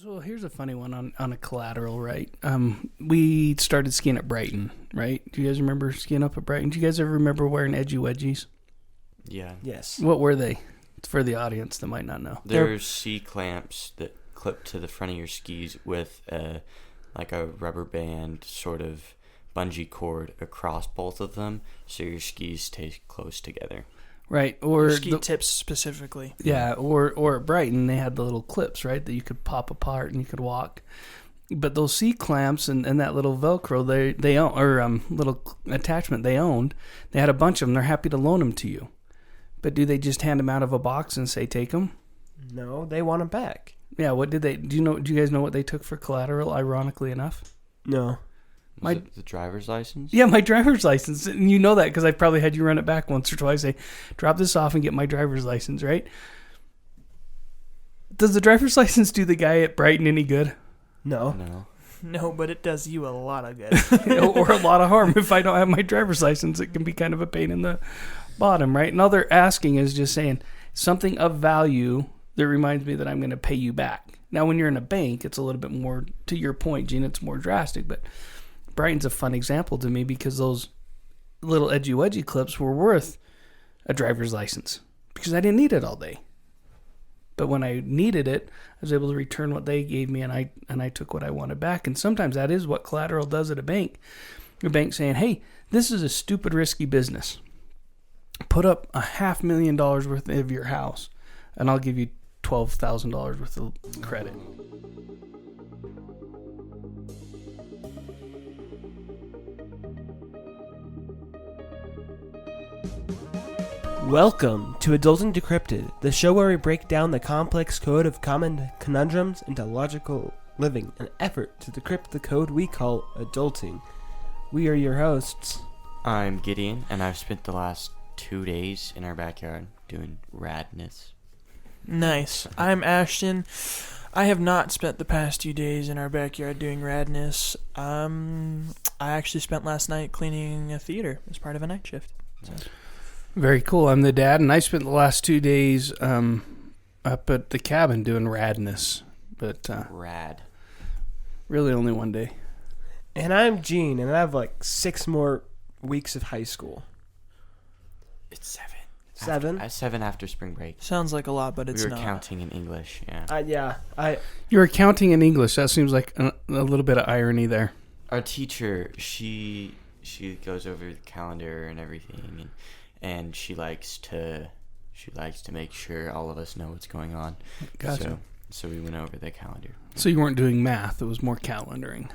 So here's a funny one on a collateral, right? We started skiing at Brighton, right? Do you guys remember skiing up at Brighton? Do you guys ever remember wearing edgy wedgies? Yeah. Yes. What were they? For the audience that might not know. They're C-clamps that clip to the front of your skis with like a rubber band sort of bungee cord across both of them, so your skis stay close together. Right, or ski tips specifically. Yeah, or at Brighton they had the little clips, right, that you could pop apart and you could walk. But those C clamps and that little Velcro they own, or little attachment they owned, they had a bunch of them. They're happy to loan them to you. But do they just hand them out of a box and say take them? No, they want them back. Yeah, what did they? Do you guys know what they took for collateral? Ironically enough, No. Was it the driver's license? yeah, my driver's license. And you know that because I probably had you run it back once or twice. Say, drop this off and get my driver's license, right? Does the driver's license do the guy at Brighton any good? No. No. No, but it does you a lot of good. Or a lot of harm. If I don't have my driver's license, it can be kind of a pain in the bottom, right? And all they're asking is just saying something of value that reminds me that I'm going to pay you back. Now, when you're in a bank, it's a little bit more, to your point, Gene, it's more drastic. But Brighton's a fun example to me because those little edgy-wedgy clips were worth a driver's license because I didn't need it all day. But when I needed it, I was able to return what they gave me, and I took what I wanted back. And sometimes that is what collateral does at a bank. A bank saying, hey, this is a stupid, risky business. Put up $500,000 worth of your house, and I'll give you $12,000 worth of credit. Welcome to Adulting Decrypted, the show where we break down the complex code of common conundrums into logical living, an effort to decrypt the code we call adulting. We are your hosts. I'm Gideon, and I've spent the last 2 days in our backyard doing radness. Nice. I'm Ashton. I have not spent the past 2 days in our backyard doing radness. I actually spent last night cleaning a theater as part of a night shift. So. Very cool. I'm the dad, and I spent the last 2 days up at the cabin doing radness. But Rad. really only one day. And I'm Gene, and I have like 6 more weeks of high school. It's 7. 7? 7 after spring break. Sounds like a lot, but it's we were not. counting in English, yeah. You were counting in English. That seems like a little bit of irony there. Our teacher, she goes over the calendar and everything, and she likes to make sure all of us know what's going on. Gotcha. So we went over the calendar. So you weren't doing math. It was more calendaring.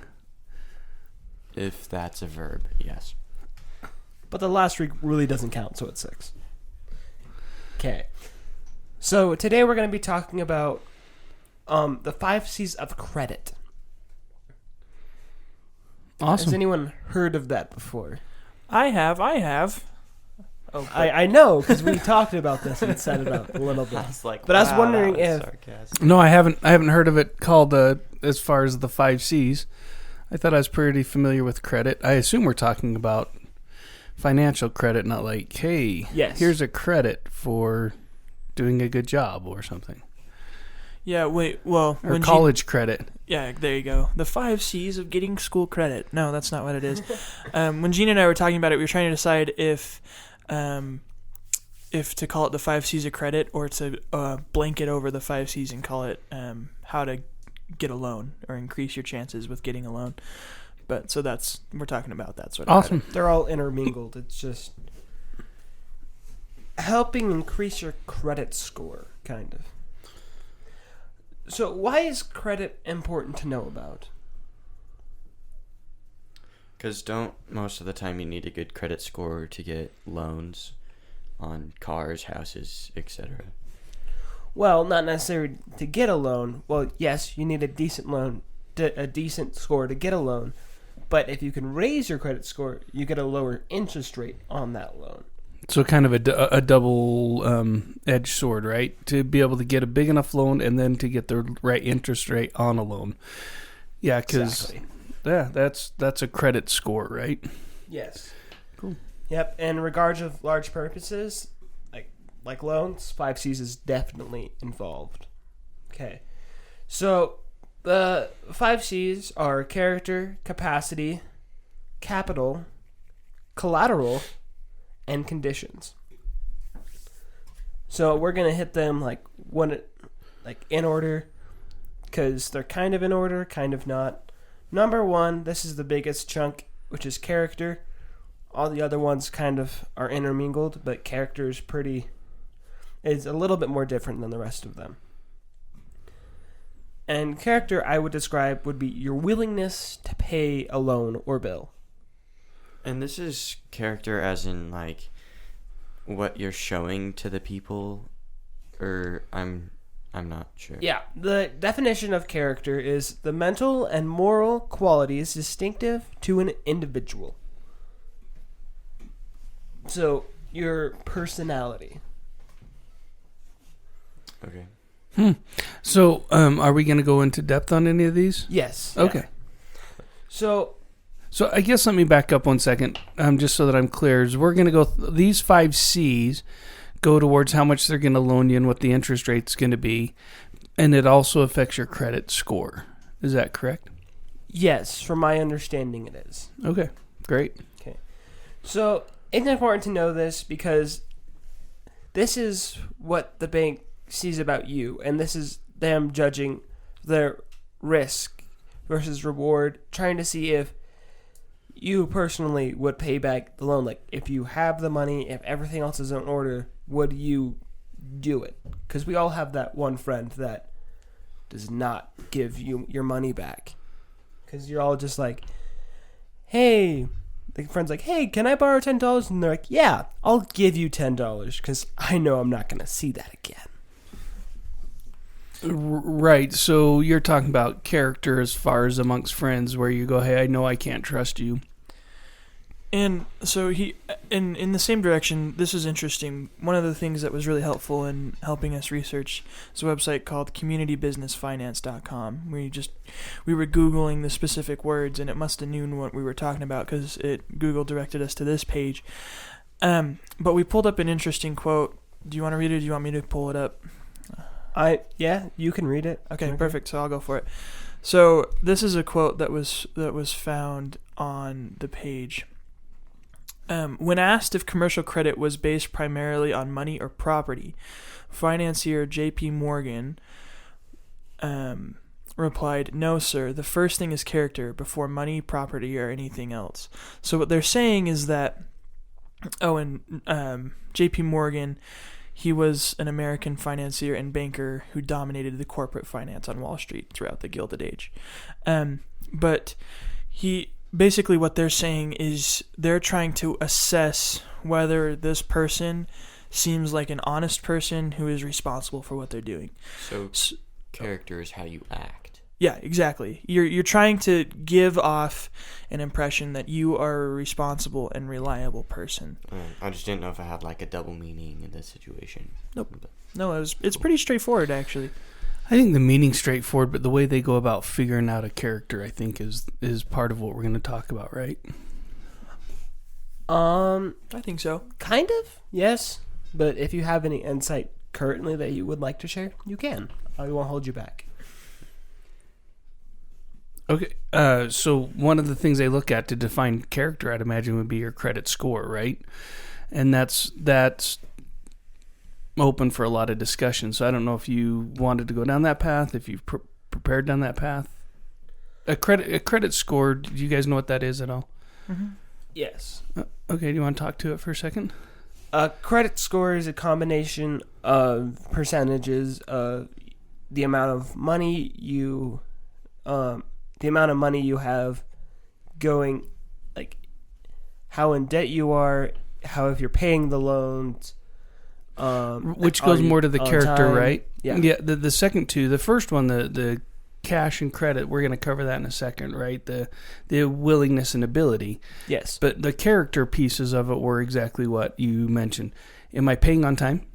If that's a verb, yes. But the last week really doesn't count, so it's 6. Okay. So today we're going to be talking about the 5 C's of credit. Awesome. Has anyone heard of that before? I have. Oh, I know, because we talked about this and set it up a little bit. I was like, But I was wondering that was if- sarcasm. No, I haven't heard of it called as far as the 5 C's. I thought I was pretty familiar with credit. I assume we're talking about financial credit, not like, hey, Yes. here's a credit for doing a good job or something. Yeah, wait, well... Or when college credit. Yeah, there you go. The 5 C's of getting school credit. No, that's not what it is. When Gene and I were talking about it, we were trying to decide if to call it the 5 C's of credit or to blanket over the 5 C's and call it how to get a loan or increase your chances with getting a loan. But so we're talking about that sort of Awesome. credit. They're all intermingled. It's just helping increase your credit score, kind of. So why is credit important to know about? Because don't most of the time you need a good credit score to get loans on cars, houses, etc. Well, not necessarily to get a loan. Well, yes, you need a decent loan, a decent score to get a loan. But if you can raise your credit score, you get a lower interest rate on that loan. So kind of a double-edged sword, right? To be able to get a big enough loan and then to get the right interest rate on a loan. Yeah, because that's a credit score, right? Yes. Cool. Yep. In regards of large purposes, like loans, 5 C's is definitely involved. Okay. So The 5 C's are character, capacity, capital, collateral, and conditions. So we're gonna hit them in order, because they're kind of in order, kind of not. Number 1, this is the biggest chunk, which is character. All the other ones kind of are intermingled, but character is a little bit more different than the rest of them. And character, I would describe, would be your willingness to pay a loan or bill. And this is character as in, like, what you're showing to the people, or I'm not sure. Yeah, the definition of character is the mental and moral qualities distinctive to an individual. So, your personality. Okay. So, are we going to go into depth on any of these? Yes. Okay. Yeah. So I guess let me back up 1 second, just so that I'm clear. Is we're going to go these 5 C's go towards how much they're going to loan you and what the interest rate's going to be, and it also affects your credit score. Is that correct? yes, from my understanding it is. Okay, great. Okay. So it's important to know this because this is what the bank sees about you, and this is them judging their risk versus reward, trying to see if you personally would pay back the loan. Like, if you have the money, if everything else is in order, would you do it? Because we all have that one friend that does not give you your money back. Because you're all just like, hey, the friend's like, hey, can I borrow $10? And they're like, yeah, I'll give you $10 because I know I'm not going to see that again. Right. So you're talking about character as far as amongst friends, where you go, hey, I know I can't trust you. And so in the same direction, this is interesting. One of the things that was really helpful in helping us research is a website called communitybusinessfinance.com. We were Googling the specific words, and it must have known what we were talking about because Google directed us to this page. But we pulled up an interesting quote. Do you want to read it, or do you want me to pull it up? Yeah, you can read it. Okay, perfect. So I'll go for it. So this is a quote that was found on the page. When asked if commercial credit was based primarily on money or property, financier J.P. Morgan replied, "No, sir. The first thing is character before money, property, or anything else." So what they're saying is that, J.P. Morgan, he was an American financier and banker who dominated the corporate finance on Wall Street throughout the Gilded Age. But basically what they're saying is they're trying to assess whether this person seems like an honest person who is responsible for what they're doing. So character is how you act. Yeah, exactly. You're trying to give off an impression that you are a responsible and reliable person. I just didn't know if I had like a double meaning in this situation. Nope. No, it's pretty straightforward actually. I think the meaning's straightforward, but the way they go about figuring out a character, I think, is part of what we're going to talk about, right? I think so. Kind of, yes. But if you have any insight currently that you would like to share, you can. I won't hold you back. Okay, so one of the things they look at to define character, I'd imagine, would be your credit score, right? And that's open for a lot of discussion. So I don't know if you wanted to go down that path, if you've prepared down that path. A credit score, do you guys know what that is at all? Mm-hmm. Yes. Okay, do you want to talk to it for a second? A credit score is a combination of percentages of the amount of money you have going, like how in debt you are, how if you're paying the loans, which goes more to the character, time. right? Yeah. Yeah. The second two, the first one, the cash and credit, we're going to cover that in a second, right? The willingness and ability. Yes. But the character pieces of it were exactly what you mentioned. Am I paying on time?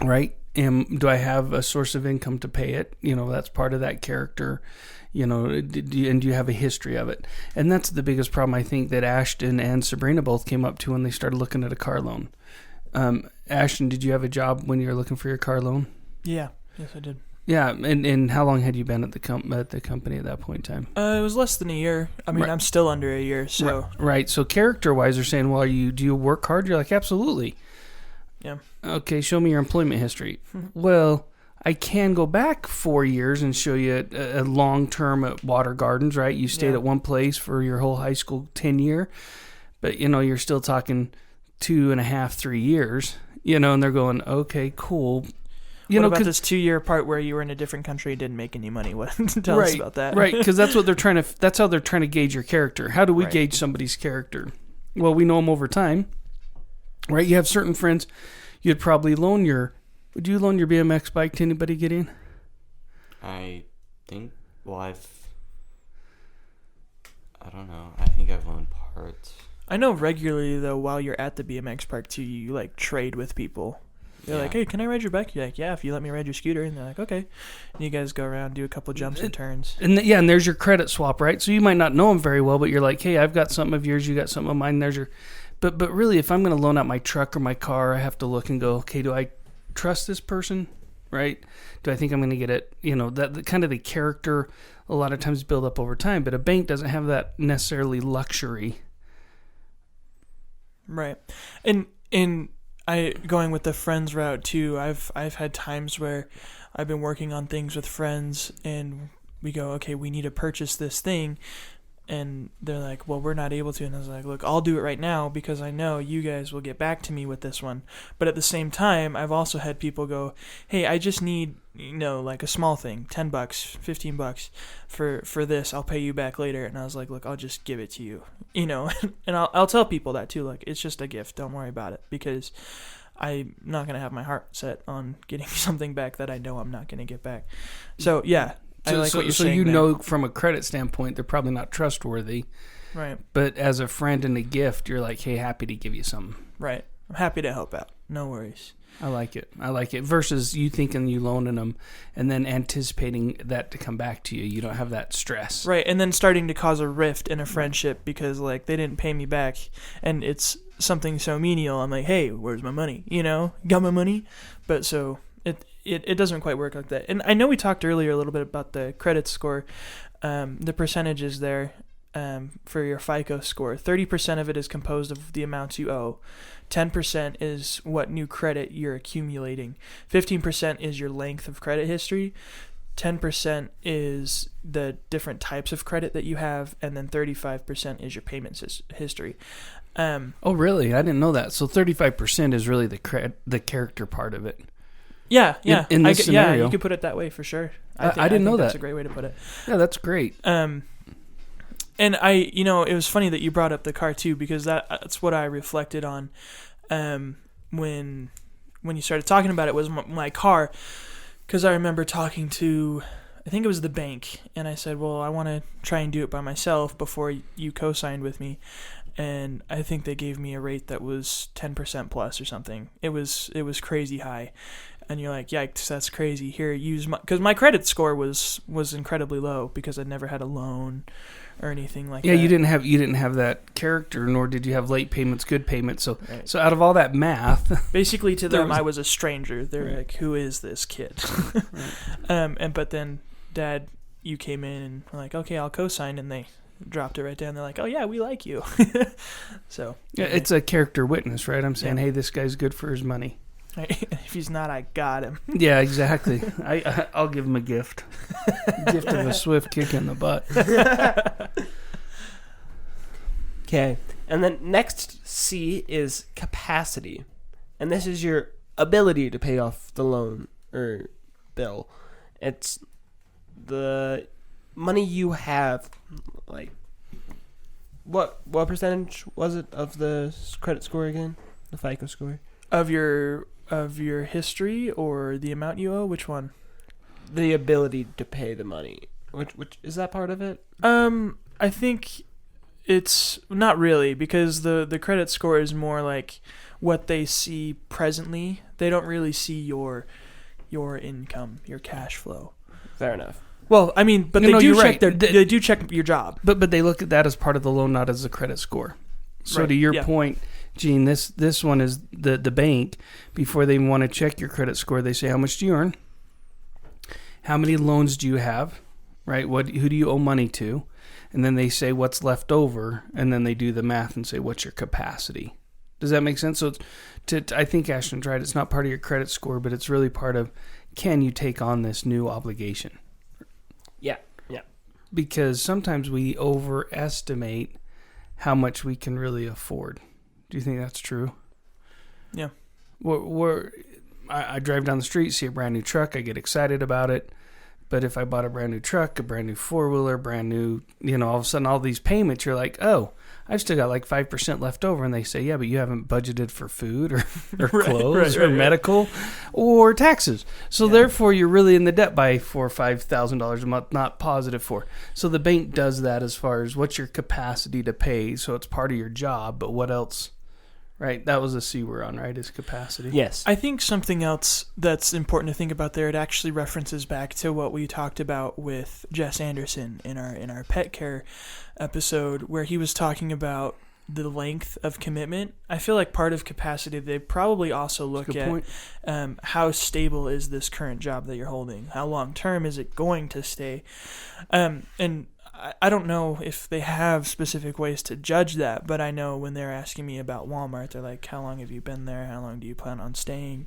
Right? Do I have a source of income to pay it? That's part of that character. And do you have a history of it? And that's the biggest problem, I think, that Ashton and Sabrina both came up to when they started looking at a car loan. Ashton, did you have a job when you were looking for your car loan? Yeah. Yes, I did. Yeah, and how long had you been at the company at that point in time? It was less than a year. I mean, Right. I'm still under a year, so Right. So character-wise, they're saying, well, do you work hard? You're like, absolutely. Yeah. Okay, show me your employment history. Well, I can go back 4 years and show you a long term at Water Gardens, right? You stayed Yeah. at one place for your whole high school tenure, but you're still talking 2.5, 3 years, and they're going, okay, cool. What about this 2-year part where you were in a different country and didn't make any money? What? Tell us about that. Right, because that's what that's how they're trying to gauge your character. How do we Right. gauge somebody's character? Well, we know them over time, right? You have certain friends. Would you loan your BMX bike to anybody get in? I think, I don't know. I think I've loaned parts. I know regularly though, while you're at the BMX park too, you like trade with people. They're Yeah. like, "Hey, can I ride your bike?" You're like, "Yeah, if you let me ride your scooter." And they're like, "Okay." And you guys go around, do a couple jumps and turns. And and there's your credit swap, right? So you might not know them very well, but you're like, hey, I've got something of yours, you got something of mine. There's your, but really, if I'm going to loan out my truck or my car, I have to look and go, okay, do I trust this person, right? Do I think I'm going to get it? That kind of the character a lot of times build up over time, but a bank doesn't have that necessarily luxury. Right. And I going with the friends route too. I've had times where I've been working on things with friends and we go, okay, we need to purchase this thing, and they're like, well, we're not able to. And I was like, look, I'll do it right now because I know you guys will get back to me with this one. But at the same time, I've also had people go, hey, I just need, like a small thing, $10, $15 for this. I'll pay you back later. And I was like, look, I'll just give it to you, and I'll tell people that too. Like, it's just a gift. Don't worry about it, because I'm not going to have my heart set on getting something back that I know I'm not going to get back. So yeah. I like what you're saying. So there. from a credit standpoint, they're probably not trustworthy. Right. But as a friend and a gift, you're like, hey, happy to give you something. Right. I'm happy to help out. No worries. I like it. Versus you thinking you loaning them and then anticipating that to come back to you. You don't have that stress. Right. And then starting to cause a rift in a friendship because like they didn't pay me back and it's something so menial. I'm like, hey, where's my money? Got my money? But so it doesn't quite work like that. And I know we talked earlier a little bit about the credit score, the percentages there for your FICO score. 30% of it is composed of the amounts you owe. 10% is what new credit you're accumulating. 15% is your length of credit history. 10% is the different types of credit that you have, and then 35% is your payments history. Oh, really? I didn't know that. So 35% is really the character part of it. Yeah. In this scenario. Yeah, you could put it that way for sure. I didn't know that. That's a great way to put it. Yeah, that's great. And it was funny that you brought up the car too, because that's what I reflected on when you started talking about it, was my car. Because I remember talking to, I think it was the bank, and I said, well, I want to try and do it by myself before you co-signed with me. And I think they gave me a rate that was 10% plus or something. It was crazy high. And you're like, yikes, that's crazy. Here, use my... Because my credit score was incredibly low because I'd never had a loan or anything like that. Yeah, you didn't have that character, nor did you have late payments, good payments. So Right. So out of all that math... Basically, to them, was- I was a stranger. They're Right. like, who is this kid? But then, Dad, you came in and were like, okay, I'll co-sign, and they dropped it right down. They're like, oh, yeah, we like you. So... Yeah, it's a character witness, right? I'm saying, Yeah. hey, this guy's good for his money. If he's not, I got him. Yeah, exactly. I'll give him a gift. Gift of a swift kick in the butt. Okay. And then next C is capacity. And this is your ability to pay off the loan or bill. It's the money you have, like, what percentage was it of the credit score again? The FICO score? Of your history or the amount you owe? Which one? The ability to pay the money. Which is that part of it? I think it's not really, because the credit score is more like what they see presently. They don't really see your income, your cash flow. Fair enough. Well, I mean, but No, they do you're check right. they do check your job. But they look at that as part of the loan, not as a credit score. So Right, to your yeah. point, Gene, this one is the bank. Before they want to check your credit score, they say, how much do you earn? how many loans do you have, right? Who do you owe money to? And then they say what's left over, and then they do the math and say what's your capacity. Does that make sense? So I think Ashton's right. It's not part of your credit score, but it's really part of, can you take on this new obligation? Yeah. Because sometimes we overestimate how much we can really afford. Do you think that's true? Yeah. I drive down the street, see a brand new truck, I get excited about it. But if I bought a brand new truck, a brand new four-wheeler, brand new, all of a sudden all these payments, you're like, oh, I've still got like 5% left over. And they say, yeah, but you haven't budgeted for food or clothes or medical or taxes. So therefore, you're really in the debt by $4,000 or $5,000 a month, not positive for. So the bank does that as far as what's your capacity to pay. So it's part of your job, but what else? Right, that was a C we're on, right, is capacity. Yes. I think something else that's important to think about there, it actually references back to what we talked about with Jess Anderson in our pet care episode, where he was talking about the length of commitment. I feel like part of capacity, they probably also look at how stable is this current job that you're holding? How long term is it going to stay? And I don't know if they have specific ways to judge that, but I know when they're asking me about Walmart, they're like, how long have you been there? How long do you plan on staying?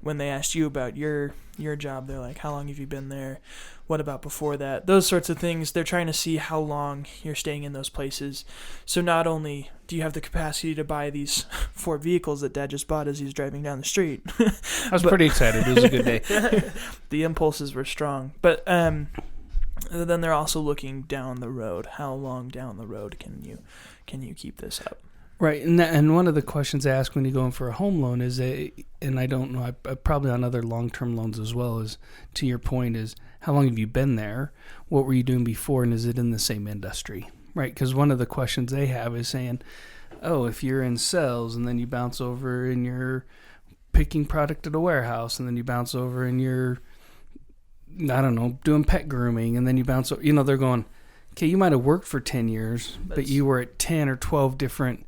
When they asked you about your job, they're like, how long have you been there? What about before that? Those sorts of things. They're trying to see how long you're staying in those places. So not only do you have the capacity to buy these 4 vehicles that Dad just bought as he's driving down the street. I was pretty excited. It was a good day. The impulses were strong. But then they're also looking down the road. How long down the road can you keep this up? Right, and one of the questions I ask when you go in for a home loan is, and I don't know, I probably on other long-term loans as well, is to your point, is how long have you been there? What were you doing before, and is it in the same industry? Right, because one of the questions they have is saying, oh, if you're in sales and then you bounce over and you're picking product at a warehouse, and then you bounce over and you're, I don't know, doing pet grooming, and then you bounce over, they're going, okay, you might have worked for 10 years, but you were at 10 or 12 different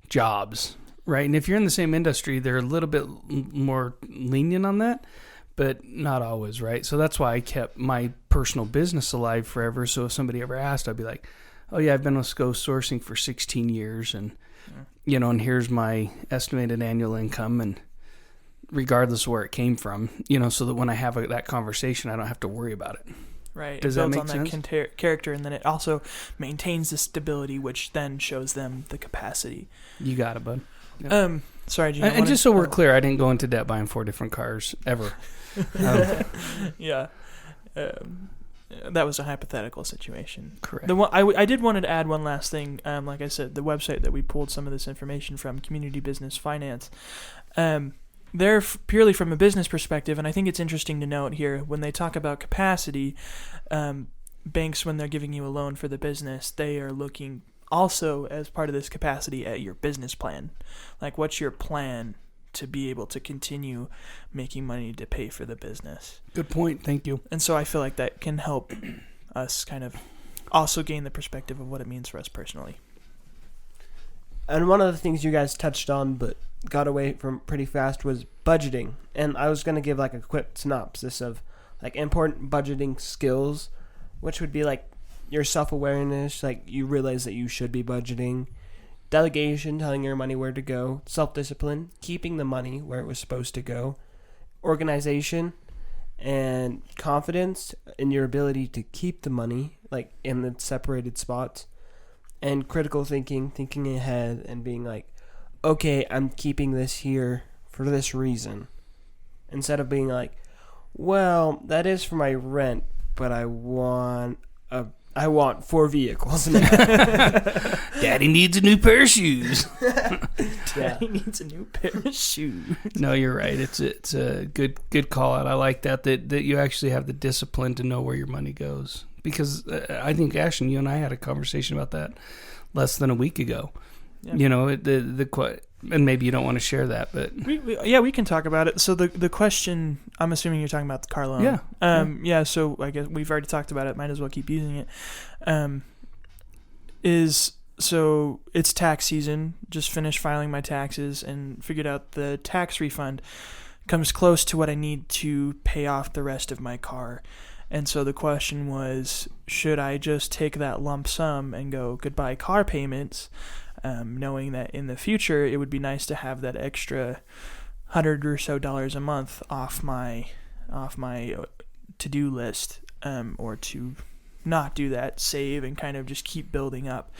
jobs, right? And if you're in the same industry, they're a little bit more lenient on that, but not always, right? So that's why I kept my personal business alive forever. So if somebody ever asked, I'd be like, oh yeah, I've been with SCO Sourcing for 16 years, and and here's my estimated annual income, and regardless of where it came from, so that when I have that conversation, I don't have to worry about it. Right. Does it that builds make on sense? that character, and then it also maintains the stability, which then shows them the capacity. You got it, bud. Yep. Sorry, Gino. And just so we're clear, I didn't go into debt buying 4 different cars ever. Yeah. That was a hypothetical situation. Correct. The one I did want to add one last thing. Like I said, the website that we pulled some of this information from, Community Business Finance, they're purely from a business perspective, and I think it's interesting to note here, when they talk about capacity, banks, when they're giving you a loan for the business, they are looking also, as part of this capacity, at your business plan. Like, what's your plan to be able to continue making money to pay for the business? Good point. Thank you. And so I feel like that can help us kind of also gain the perspective of what it means for us personally. And one of the things you guys touched on but got away from pretty fast was budgeting. And I was going to give like a quick synopsis of like important budgeting skills, which would be like your self-awareness, like you realize that you should be budgeting, delegation, telling your money where to go, self-discipline, keeping the money where it was supposed to go, organization, and confidence in your ability to keep the money like in the separated spots, and critical thinking, thinking ahead and being like, okay, I'm keeping this here for this reason, instead of being like, well, that is for my rent, but I want 4 vehicles now. Daddy needs a new pair of shoes. Daddy needs a new pair of shoes. No, you're right. It's a good call out. I like that you actually have the discipline to know where your money goes. Because I think, Ashton, you and I had a conversation about that less than a week ago. Yeah. And maybe you don't want to share that, but we can talk about it. So the question, I'm assuming you're talking about the car loan. Yeah. So I guess we've already talked about it. Might as well keep using it. So it's tax season. Just finished filing my taxes and figured out the tax refund comes close to what I need to pay off the rest of my car. And so the question was, should I just take that lump sum and go goodbye car payments, knowing that in the future it would be nice to have that extra $100 or so a month off my to-do list, or to not do that, save and kind of just keep building up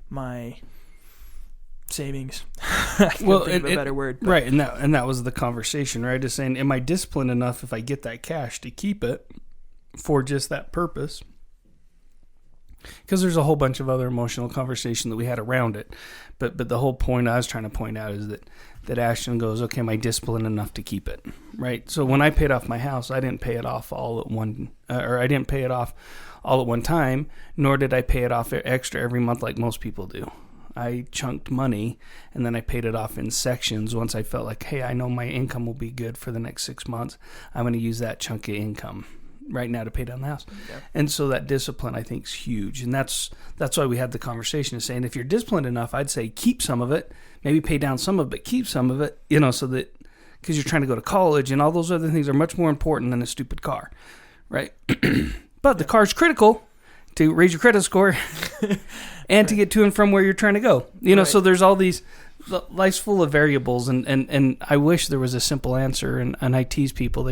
my savings. I can't think of a better word. Right, and that was the conversation, right? Just saying, am I disciplined enough if I get that cash to keep it for just that purpose? Because there's a whole bunch of other emotional conversation that we had around it, but the whole point I was trying to point out is that Ashton goes, okay, am I disciplined enough to keep it, right? So when I paid off my house, I didn't pay it off all at one, or I didn't pay it off all at one time, nor did I pay it off extra every month like most people do. I chunked money, and then I paid it off in sections once I felt like, hey, I know my income will be good for the next 6 months. I'm going to use that chunk of income right now to pay down the house. Yeah. And so that discipline, I think, is huge. And that's why we had the conversation of saying, if you're disciplined enough, I'd say keep some of it, maybe pay down some of it, but keep some of it, so that, because you're trying to go to college and all those other things are much more important than a stupid car, right? But the car's critical to raise your credit score and to get to and from where you're trying to go. So there's all these, life's full of variables, and I wish there was a simple answer, and I tease people.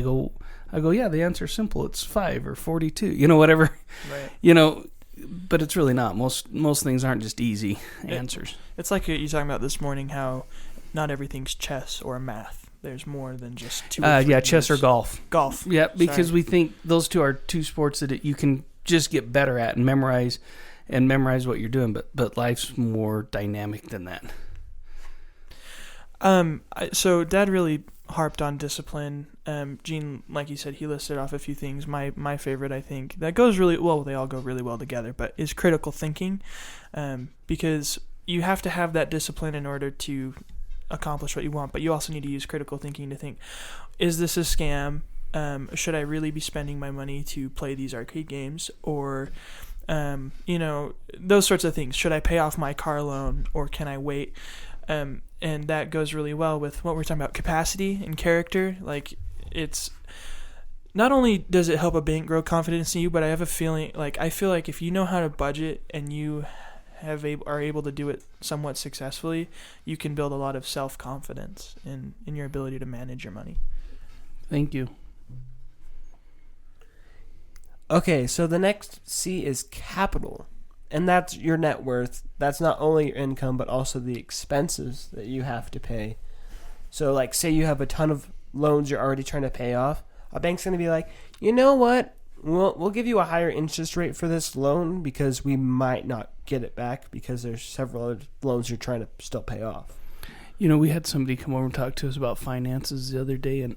I go, yeah, the answer's simple. It's 5 or 42, whatever. Right. But it's really not. Most things aren't just easy answers. It's like you're talking about this morning, how not everything's chess or math. There's more than just two. Chess or golf. Golf. Yeah, because we think those two are two sports that you can just get better at and memorize what you're doing. But life's more dynamic than that. So Dad really harped on discipline. Gene, like you said, he listed off a few things. My favorite, I think, that goes really well, they all go really well together, but is critical thinking, because you have to have that discipline in order to accomplish what you want, but you also need to use critical thinking to think, is this a scam? Should I really be spending my money to play these arcade games? Or, those sorts of things. Should I pay off my car loan, or can I wait? And that goes really well with what we're talking about, capacity and character. Like, it's not only does it help a bank grow confidence in you, but I have a feeling, I feel like if you know how to budget and you are able to do it somewhat successfully, you can build a lot of self-confidence in your ability to manage your money. Thank you. Okay, so the next C is capital. And that's your net worth. That's not only your income, but also the expenses that you have to pay. So, say you have a ton of loans you're already trying to pay off. A bank's going to be like, you know what? We'll give you a higher interest rate for this loan because we might not get it back because there's several other loans you're trying to still pay off. We had somebody come over and talk to us about finances the other day, and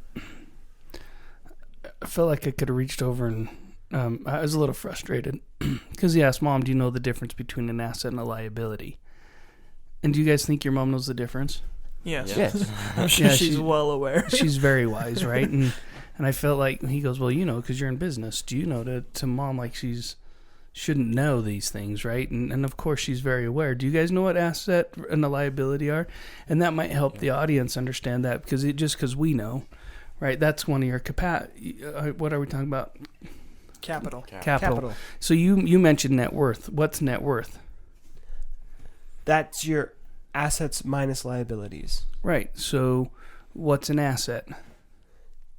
I felt like I could have reached over and I was a little frustrated because he asked, Mom, do you know the difference between an asset and a liability? And do you guys think your mom knows the difference? Yes. I'm sure she's well aware. She's very wise, right? And I felt like, he goes, well, because you're in business. Do you know to Mom, she's shouldn't know these things, right? And of course she's very aware. Do you guys know what asset and a liability are? And that might help the audience understand that, because we know, right? That's one of your what are we talking about? Capital. So you mentioned net worth. What's net worth? That's your assets minus liabilities. Right. So what's an asset?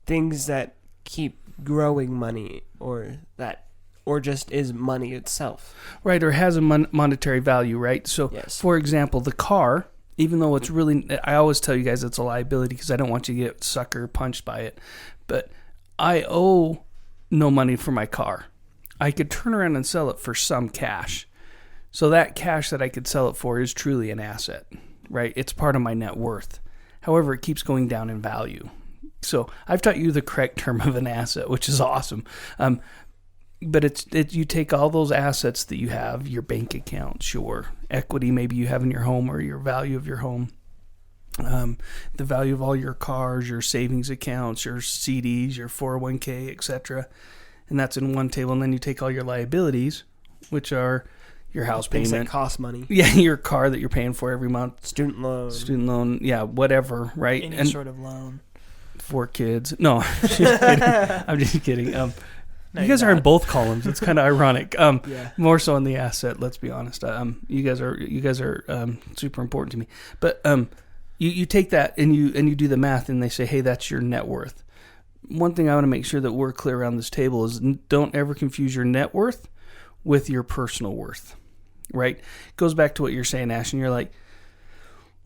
Things that keep growing money, or just is money itself. Right, or has a monetary value, right? So, yes. For example, the car, even though it's really, I always tell you guys it's a liability because I don't want you to get sucker punched by it, but I owe no money for my car. I could turn around and sell it for some cash. So that cash that I could sell it for is truly an asset, right? It's part of my net worth. However, it keeps going down in value. So I've taught you the correct term of an asset, which is awesome. But you take all those assets that you have, your bank accounts, your equity maybe you have in your home, or your value of your home, the value of all your cars, your savings accounts, your CDs, your 401k, etc. And that's in one table. And then you take all your liabilities, which are your house things payment. that cost money. Yeah, your car that you're paying for every month. Student loan. Yeah, whatever, right? Any sort of loan. 4 kids. No, I'm just kidding. I'm just kidding. No, You guys you're are in not. both columns. It's kind of ironic. Yeah. More so on the asset. Let's be honest. You guys are super important to me. But you take that and you do the math, and they say, hey, that's your net worth. One thing I want to make sure that we're clear around this table is don't ever confuse your net worth with your personal worth. Right? It goes back to what you're saying, Ash, and you're like,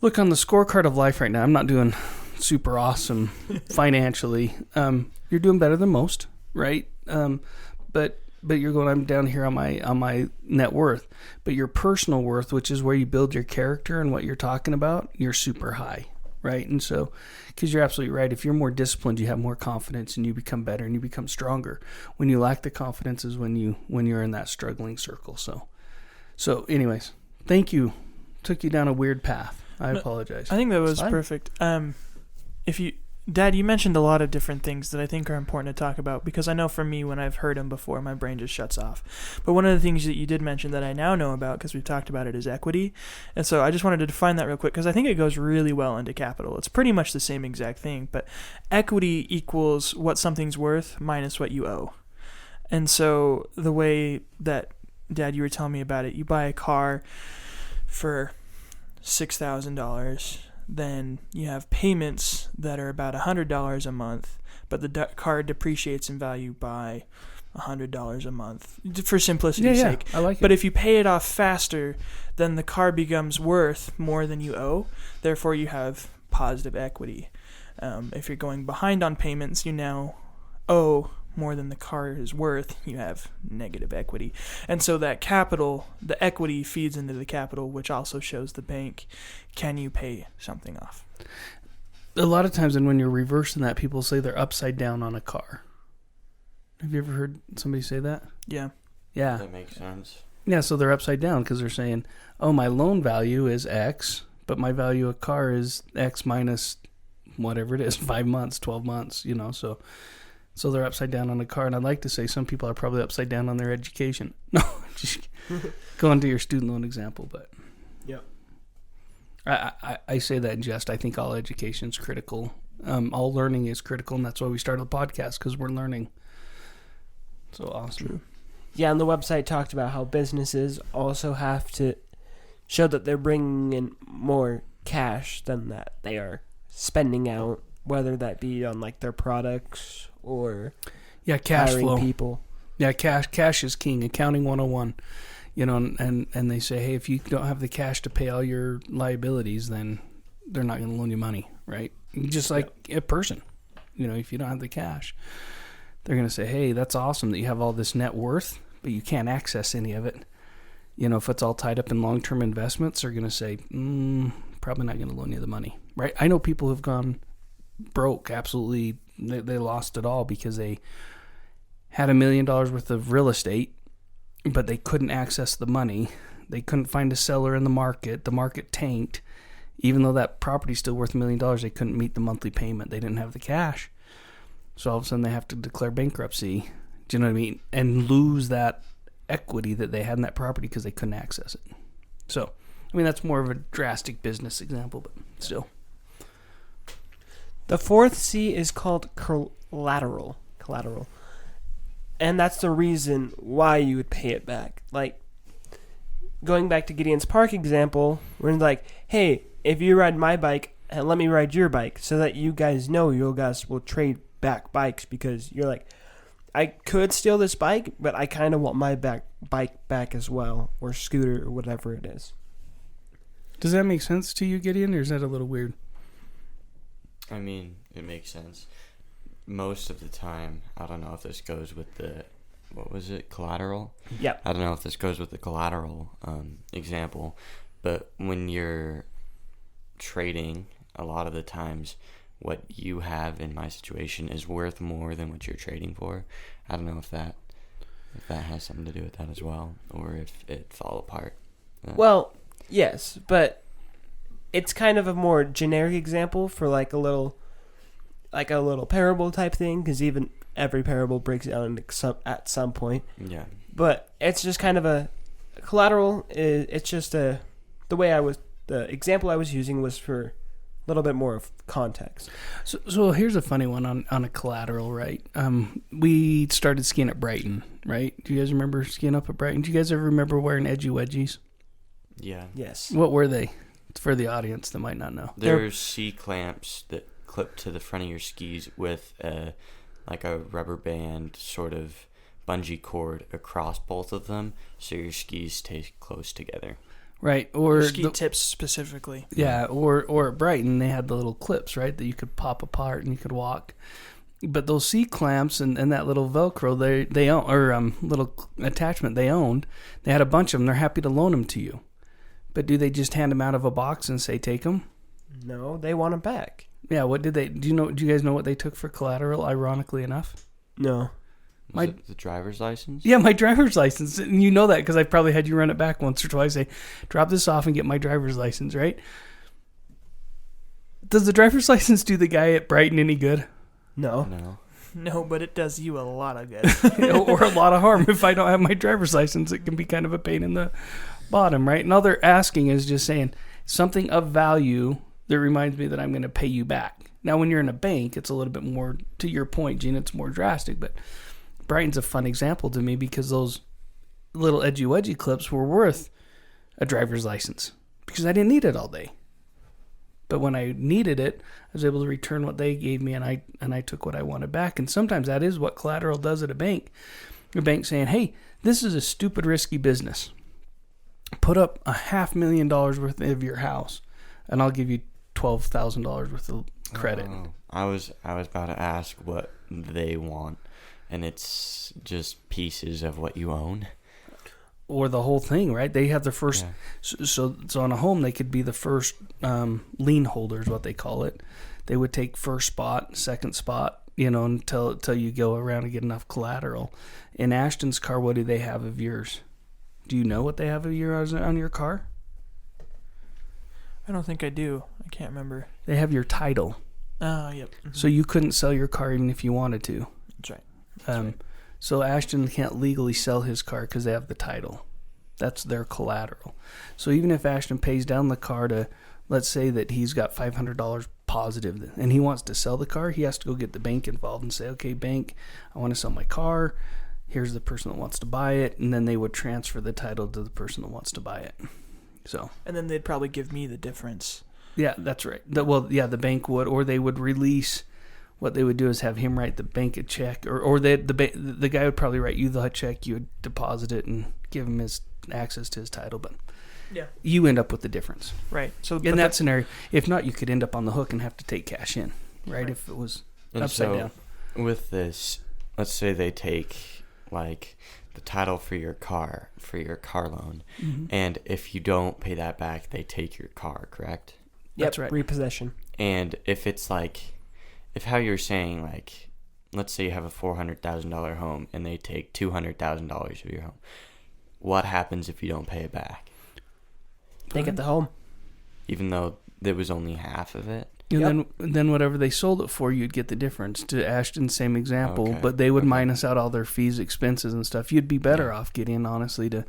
look, on the scorecard of life right now, I'm not doing super awesome financially. You're doing better than most, right? But you're going, I'm down here on my net worth. But your personal worth, which is where you build your character and what you're talking about, you're super high, right? And so, because you're absolutely right, if you're more disciplined, you have more confidence and you become better and you become stronger. When you lack the confidence is when you're in that struggling circle. So anyways, thank you. Took you down a weird path. I apologize. I think that was fine. perfect. Dad, you mentioned a lot of different things that I think are important to talk about, because I know for me, when I've heard them before, my brain just shuts off. But one of the things that you did mention that I now know about, because we've talked about it, is equity. And so I just wanted to define that real quick, because I think it goes really well into capital. It's pretty much the same exact thing, but equity equals what something's worth minus what you owe. And so the way that, Dad, you were telling me about it, you buy a car for $6,000, then you have payments that are about $100 a month, but the car depreciates in value by $100 a month, for simplicity's sake. I like it. But if you pay it off faster, then the car becomes worth more than you owe. Therefore, you have positive equity. If you're going behind on payments, you now owe more than the car is worth. You have negative equity. And so that capital, the equity feeds into the capital, which also shows the bank, can you pay something off? A lot of times, and when you're reversing that, people say they're upside down on a car. Have you ever heard somebody say that? Yeah. Yeah. That makes sense. Yeah, so they're upside down because they're saying, oh, my loan value is X, but my value of car is X minus whatever it is, 5 months, 12 months, so they're upside down on a car. And I'd like to say some people are probably upside down on their education. No, just going to your student loan example, but Yep. I say that in jest. I think all education is critical. All learning is critical, and that's why we started the podcast, because we're learning. So awesome. True. Yeah, and the website talked about how businesses also have to show that they're bringing in more cash than that they are spending out, whether that be on like their products or Yeah, cash hiring flow. people. Yeah, cash is king. Accounting 101. And they say, hey, if you don't have the cash to pay all your liabilities, then they're not going to loan you money, right? Just like a person, if you don't have the cash, they're going to say, hey, that's awesome that you have all this net worth, but you can't access any of it. If it's all tied up in long-term investments, they're going to say, probably not going to loan you the money, right? I know people who've gone broke, absolutely. They lost it all because they had $1 million worth of real estate, but they couldn't access the money. They couldn't find a seller in the market. The market tanked. Even though that property's still worth $1 million, they couldn't meet the monthly payment. They didn't have the cash. So all of a sudden they have to declare bankruptcy. Do you know what I mean? And lose that equity that they had in that property because they couldn't access it. So, that's more of a drastic business example, but still. The fourth C is called collateral. And that's the reason why you would pay it back. Like, going back to Gideon's Park example, we're like, hey, if you ride my bike, let me ride your bike, so that you guys know you guys will trade back bikes, because you're like, I could steal this bike, but I kind of want my bike back as well, or scooter, or whatever it is. Does that make sense to you, Gideon, or is that a little weird? It makes sense. Most of the time, I don't know if this goes with the, collateral? Yep. I don't know if this goes with the collateral example, but when you're trading, a lot of the times, what you have in my situation is worth more than what you're trading for. I don't know if that has something to do with that as well, or if it fall apart. Well, yes, but it's kind of a more generic example for like a little parable type thing, because even every parable breaks down at some point. Yeah. But it's just kind of a collateral. It's just the example I was using was for little bit more of context. So here's a funny one on a collateral, right? We started skiing at Brighton, right? Do you guys remember skiing up at Brighton? Do you guys ever remember wearing edgy wedgies? Yeah. Yes. What were they? For the audience that might not know. There's C-clamps that clip to the front of your skis with like a rubber band sort of bungee cord across both of them, so your skis stay close together. Right, or Ski tips specifically. Yeah, or at Brighton they had the little clips, right, that you could pop apart and you could walk. But those C clamps and that little Velcro they own, or little attachment they owned, they had a bunch of them. They're happy to loan them to you. But do they just hand them out of a box and say take them? No, they want them back. Yeah, what did they? Do you guys know what they took for collateral? Ironically enough, No. Was it the driver's license? yeah, my driver's license. And you know that because I probably had you run it back once or twice. Say, drop this off and get my driver's license, right? Does the driver's license do the guy at Brighton any good? No. No. No, but it does you a lot of good. Or a lot of harm. If I don't have my driver's license, it can be kind of a pain in the bottom, right? And all they're asking is just saying something of value that reminds me that I'm going to pay you back. Now, when you're in a bank, it's a little bit more, to your point, Gene, it's more drastic. But Brighton's a fun example to me because those little edgy-wedgy clips were worth a driver's license because I didn't need it all day. But when I needed it, I was able to return what they gave me, and I took what I wanted back. And sometimes that is what collateral does at a bank. A bank saying, hey, this is a stupid, risky business. Put up $500,000 worth of your house, and I'll give you $12,000 worth of credit. Oh, I was about to ask what they want, and it's just pieces of what you own. Or the whole thing, right? They have the first. Yeah. So on a home, they could be the first lien holders, what they call it. They would take first spot, second spot, until you go around and get enough collateral. In Ashton's car, what do they have of yours? Do you know what they have of yours on your car? I don't think I do. I can't remember. They have your title. Oh, yep. So you couldn't sell your car even if you wanted to. That's right. That's right. So Ashton can't legally sell his car because they have the title. That's their collateral. So even if Ashton pays down the car to, let's say that he's got $500 positive and he wants to sell the car, he has to go get the bank involved and say, okay, bank, I want to sell my car. Here's the person that wants to buy it. And then they would transfer the title to the person that wants to buy it. So. And then they'd probably give me the difference. Yeah, that's right. The bank would, or they would release. What they would do is have him write the bank a check, or the guy would probably write you the check. You would deposit it and give him his access to his title, but yeah, you end up with the difference. Right. So in that scenario, if not, you could end up on the hook and have to take cash in, right? If it was upside down. With this, let's say they take like the title for your car loan, and if you don't pay that back, they take your car. Correct? Yep, That's right. Repossession. And if it's like. If how you're saying, like, let's say you have a $400,000 home and they take $200,000 of your home, what happens if you don't pay it back? They get the home. Even though there was only half of it? And then whatever they sold it for, you'd get the difference. To Ashton's same example, Okay. but they would minus out all their fees, expenses, and stuff. You'd be better off getting, honestly, to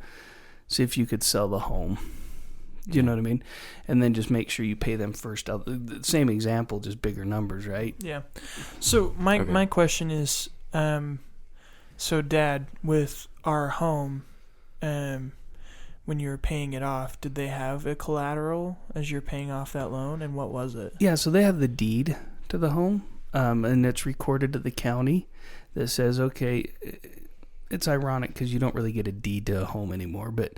see if you could sell the home. You know what I mean? And then just make sure you pay them first. Same example, just bigger numbers, right? Yeah. So my question is, so Dad, with our home, when you were paying it off, did they have a collateral as you're paying off that loan, and what was it? Yeah, so they have the deed to the home, and it's recorded to the county that says, okay, it's ironic because you don't really get a deed to a home anymore, but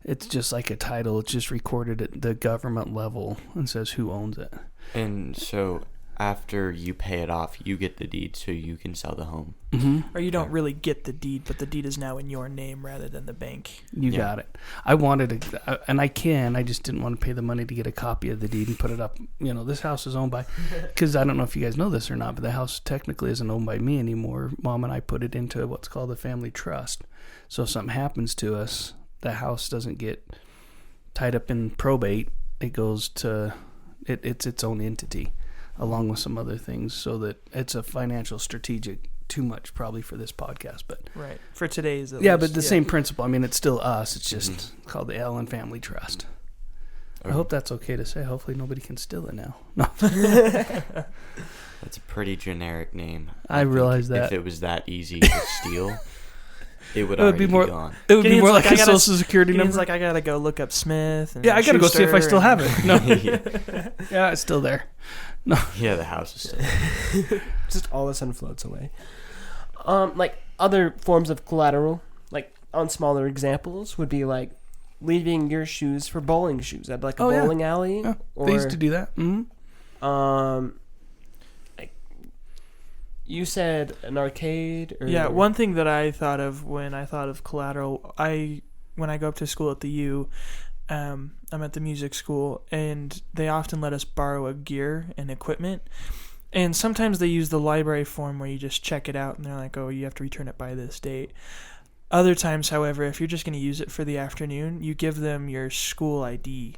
it's just like a title. It's just recorded at the government level and says who owns it. And so after you pay it off, you get the deed so you can sell the home. Mm-hmm. Or you don't really get the deed, but the deed is now in your name rather than the bank. You got it. I wanted to, and I just didn't want to pay the money to get a copy of the deed and put it up. This house is owned by, because I don't know if you guys know this or not, but the house technically isn't owned by me anymore. Mom and I put it into what's called a family trust. So if something happens to us, the house doesn't get tied up in probate. It goes to, it's its own entity, along with some other things, so that it's a financial strategic. Too much probably for this podcast, but right for today's. But the same principle. I mean, it's still us. It's just called the Allen Family Trust. I hope that's okay to say. Hopefully nobody can steal it now. No. That's a pretty generic name. I think realize that. If it was that easy to steal, it would It would already be more- be gone. It would be Gideon's more like, like I a gotta- social security Gideon's number. like, I gotta go look up Smith. And Yeah, I gotta go see if I Schuster still have and- it. No. yeah. Yeah, it's still there. Yeah, the house is still. Just all of a sudden floats away. Like other forms of collateral, like on smaller examples, would be like leaving your shoes for bowling shoes at like a Oh, yeah. bowling alley, Yeah, or they used to do that. Mm-hmm. like you said an arcade. Or Yeah, one thing that I thought of when I thought of collateral, when I go up to school at the U, I'm at the music school, and they often let us borrow a gear and equipment. And sometimes they use the library form where you just check it out, and they're like, oh, you have to return it by this date. Other times, however, if you're just going to use it for the afternoon, you give them your school ID,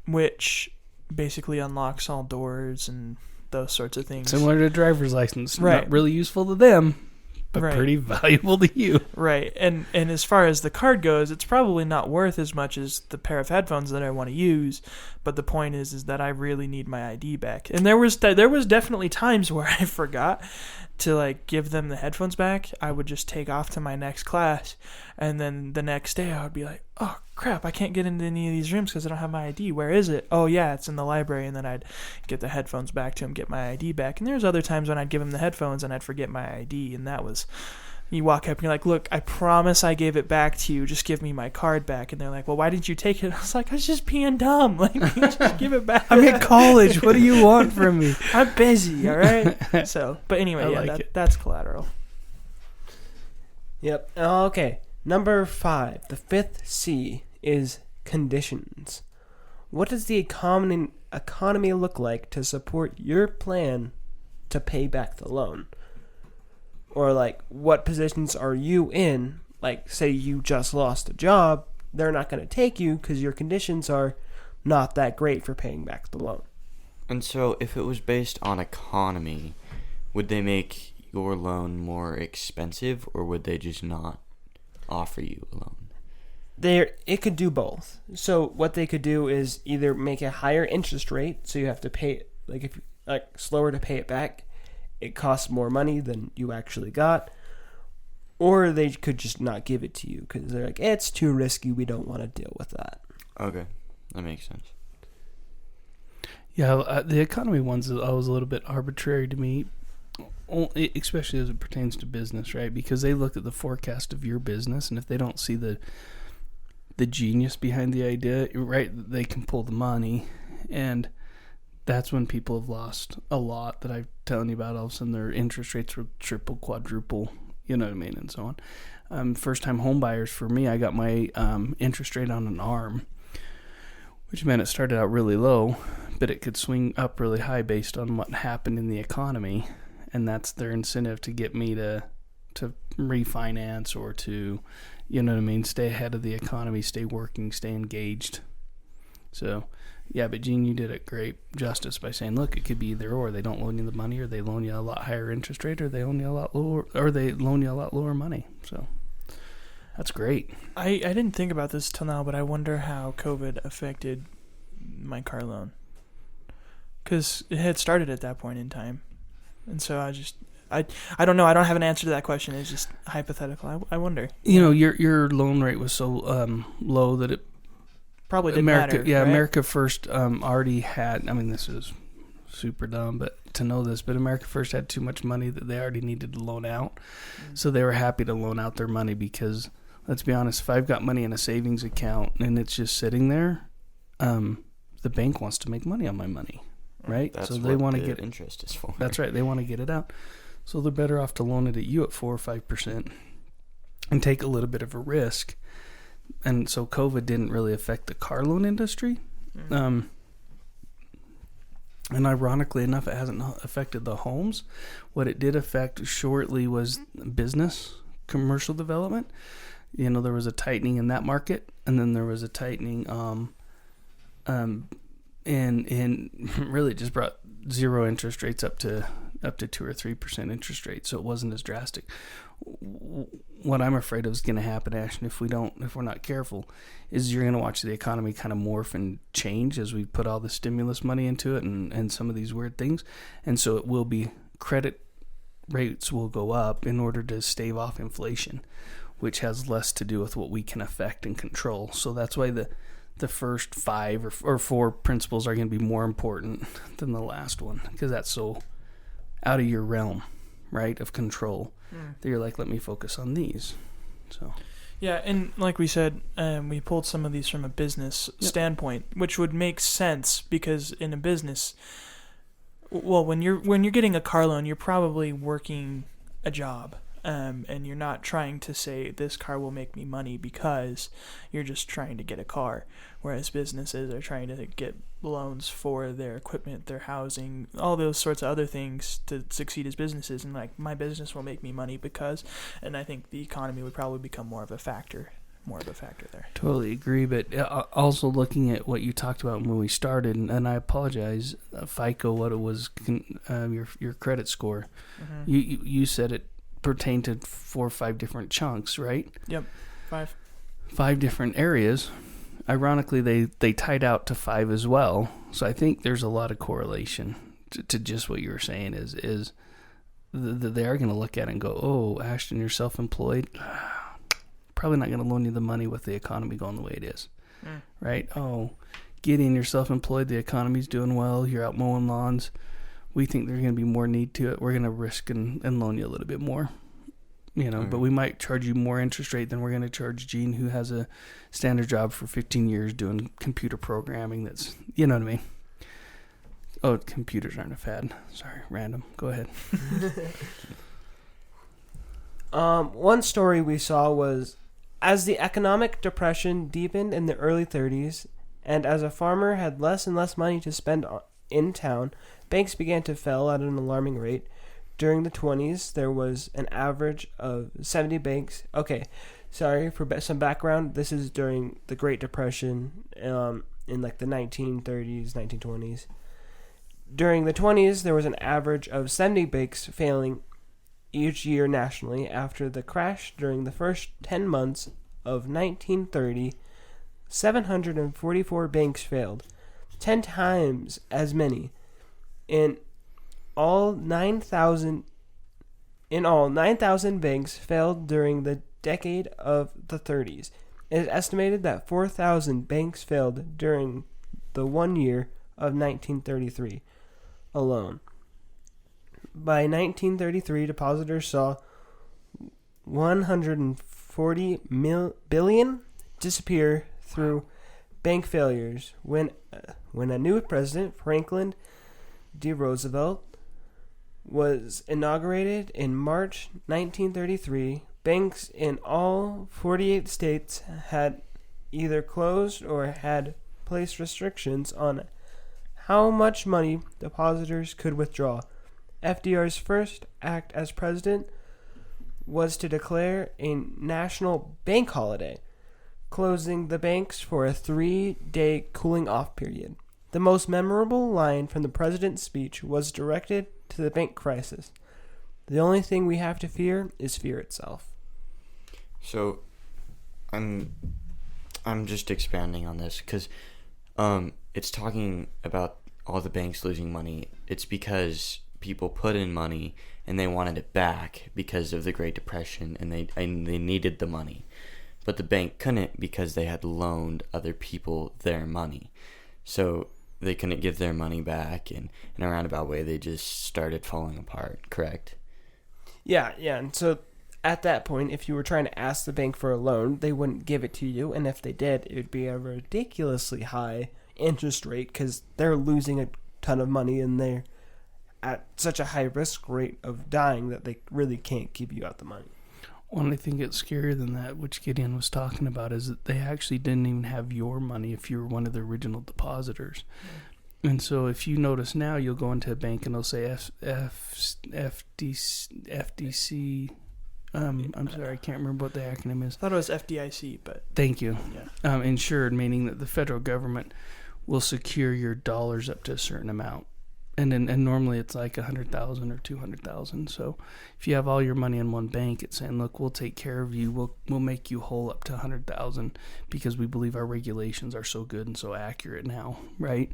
which basically unlocks all doors and those sorts of things. Similar to a driver's license. Right. Not really useful to them, but Right. pretty valuable to you. Right, and as far as the card goes, it's probably not worth as much as the pair of headphones that I want to use. But the point is that I really need my ID back. And there was definitely times where I forgot to like give them the headphones back. I would just take off to my next class, and then the next day I would be like, oh crap, I can't get into any of these rooms because I don't have my ID. Where is it? Oh yeah, it's in the library. And then I'd get the headphones back to him, get my ID back. And there's other times when I'd give him the headphones and I'd forget my ID, and that was. You walk up and you're like, look, I promise I gave it back to you. Just give me my card back. And they're like, well, why didn't you take it? I was like, I was just being dumb. Like, just give it back. I'm in college. What do you want from me? I'm busy, all right? So, but anyway, I yeah, like it. that's collateral. Yep. Okay. Number 5, the 5th C is conditions. What does the economy look like to support your plan to pay back the loan? Or like, what positions are you in? Like, say you just lost a job, they're not going to take you because your conditions are not that great for paying back the loan. And so, if it was based on economy, would they make your loan more expensive, or would they just not offer you a loan? It could do both. So what they could do is either make a higher interest rate, so you have to pay if slower to pay it back. It costs more money than you actually got, or they could just not give it to you because they're like, it's too risky. We don't want to deal with that. Okay, that makes sense. Yeah, the economy one's always a little bit arbitrary to me, especially as it pertains to business, right? Because they look at the forecast of your business, and if they don't see the genius behind the idea, right, they can pull the money, and that's when people have lost a lot that I'm telling you about. All of a sudden, their interest rates were triple, quadruple, you know what I mean, and so on. First-time home buyers, for me, I got my interest rate on an ARM, which meant it started out really low, but it could swing up really high based on what happened in the economy, and that's their incentive to get me to refinance or to, you know what I mean, stay ahead of the economy, stay working, stay engaged. So, yeah, but Gene, you did it great justice by saying, look, it could be either or. They don't loan you the money, or they loan you a lot higher interest rate, or they loan you a lot lower, or they loan you a lot lower money. So that's great. I didn't think about this till now, but I wonder how COVID affected my car loan. Because it had started at that point in time. And so I don't know. I don't have an answer to that question. It's just hypothetical. I wonder. You know, your loan rate was so low that it Probably didn't America, matter. yeah, right? America First already had. I mean, this is super dumb, but to know this, but America First had too much money that they already needed to loan out, so they were happy to loan out their money because, let's be honest, if I've got money in a savings account and it's just sitting there, the bank wants to make money on my money, right? That's so they want to get interest is for. That's right. They want to get it out, so they're better off to loan it at you at 4 or 5% and take a little bit of a risk. And so COVID didn't really affect the car loan industry. And ironically enough, it hasn't affected the homes. What it did affect shortly was business, commercial development. You know, there was a tightening in that market, and then there was a tightening and really just brought zero interest rates up to up to 2 or 3% interest rate, so it wasn't as drastic. What I'm afraid of is going to happen, Ashton, if we're not careful, is you're going to watch the economy kind of morph and change as we put all the stimulus money into it and some of these weird things, and so it will be credit rates will go up in order to stave off inflation, which has less to do with what we can affect and control. So that's why the first 5 or 4 principles are going to be more important than the last one, because that's so out of your realm, right, of control. That you're like, let me focus on these. So Yeah, and like we said, we pulled some of these from a business standpoint, which would make sense because in a business, well, when you're getting a car loan, you're probably working a job, and you're not trying to say this car will make me money because you're just trying to get a car. Whereas businesses are trying to get loans for their equipment, their housing, all those sorts of other things to succeed as businesses. And like, my business will make me money because, and I think the economy would probably become more of a factor there. totally agree. But also looking at what you talked about when we started, and I apologize, FICO, what it was, your credit score. Mm-hmm. You said it pertained to 4 or 5 different chunks, right? Yep, 5. 5 different areas. Ironically, they tied out to 5 as well. So I think there's a lot of correlation to just what you were saying is they are going to look at it and go, oh, Ashton, you're self-employed. Probably not going to loan you the money with the economy going the way it is, right? Oh, Gideon, you're self-employed. The economy's doing well. You're out mowing lawns. We think there's going to be more need to it. We're going to risk and loan you a little bit more. But we might charge you more interest rate than we're going to charge Gene, who has a standard job for 15 years doing computer programming. That's, you know what I mean? Oh, computers aren't a fad. Sorry, random. Go ahead. One story we saw was, as the economic depression deepened in the early 30s, and as a farmer had less and less money to spend in town, banks began to fail at an alarming rate. During the 20s, there was an average of 70 banks. Okay, sorry for some background. This is during the Great Depression in like the 1930s, 1920s. During the 20s, there was an average of 70 banks failing each year nationally. After the crash during the first 10 months of 1930, 744 banks failed, 10 times as many. In all, 9,000 banks failed during the decade of the 30s. It is estimated that 4,000 banks failed during the 1 year of 1933 alone. By 1933, depositors saw 140 billion disappear through bank failures. When a new president, Franklin D. Roosevelt, was inaugurated in March 1933, banks in all 48 states had either closed or had placed restrictions on how much money depositors could withdraw. FDR's first act as president was to declare a national bank holiday, closing the banks for a 3-day cooling-off period. The most memorable line from the president's speech was directed to the bank crisis. The only thing we have to fear is fear itself. So, I'm just expanding on this because it's talking about all the banks losing money. It's because people put in money and they wanted it back because of the Great Depression, and they needed the money, but the bank couldn't because they had loaned other people their money, so they couldn't give their money back, and in a roundabout way they just started falling apart. Correct? Yeah, and so at that point, if you were trying to ask the bank for a loan, they wouldn't give it to you, and if they did, it would be a ridiculously high interest rate because they're losing a ton of money and they're at such a high risk rate of dying that they really can't give you out the money. Well, I think it's scarier than that, which Gideon was talking about, is that they actually didn't even have your money if you were one of the original depositors. And so if you notice now, you'll go into a bank and they'll say FDC. I'm sorry, I can't remember what the acronym is. I thought it was FDIC, but... Thank you. Yeah. Insured, meaning that the federal government will secure your dollars up to a certain amount. And normally it's like 100,000 or 200,000. So if you have all your money in one bank, it's saying, look, we'll take care of you. We'll make you whole up to 100,000 because we believe our regulations are so good and so accurate now, right?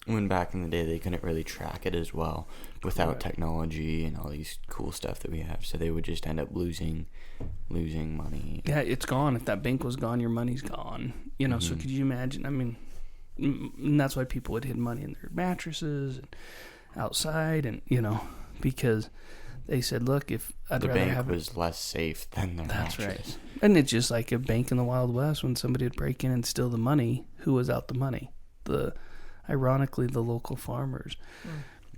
When back in the day they couldn't really track it as well without Right. technology and all these cool stuff that we have, so they would just end up losing money. Yeah, it's gone. If that bank was gone, your money's gone. So could you imagine? I mean, and that's why people would hide money in their mattresses and outside, and because they said, look, if I'd The rather bank have was less safe than their That's mattress. right. And it's just like a bank in the Wild West. When somebody would break in and steal the money, who was out the money? Ironically, the local farmers.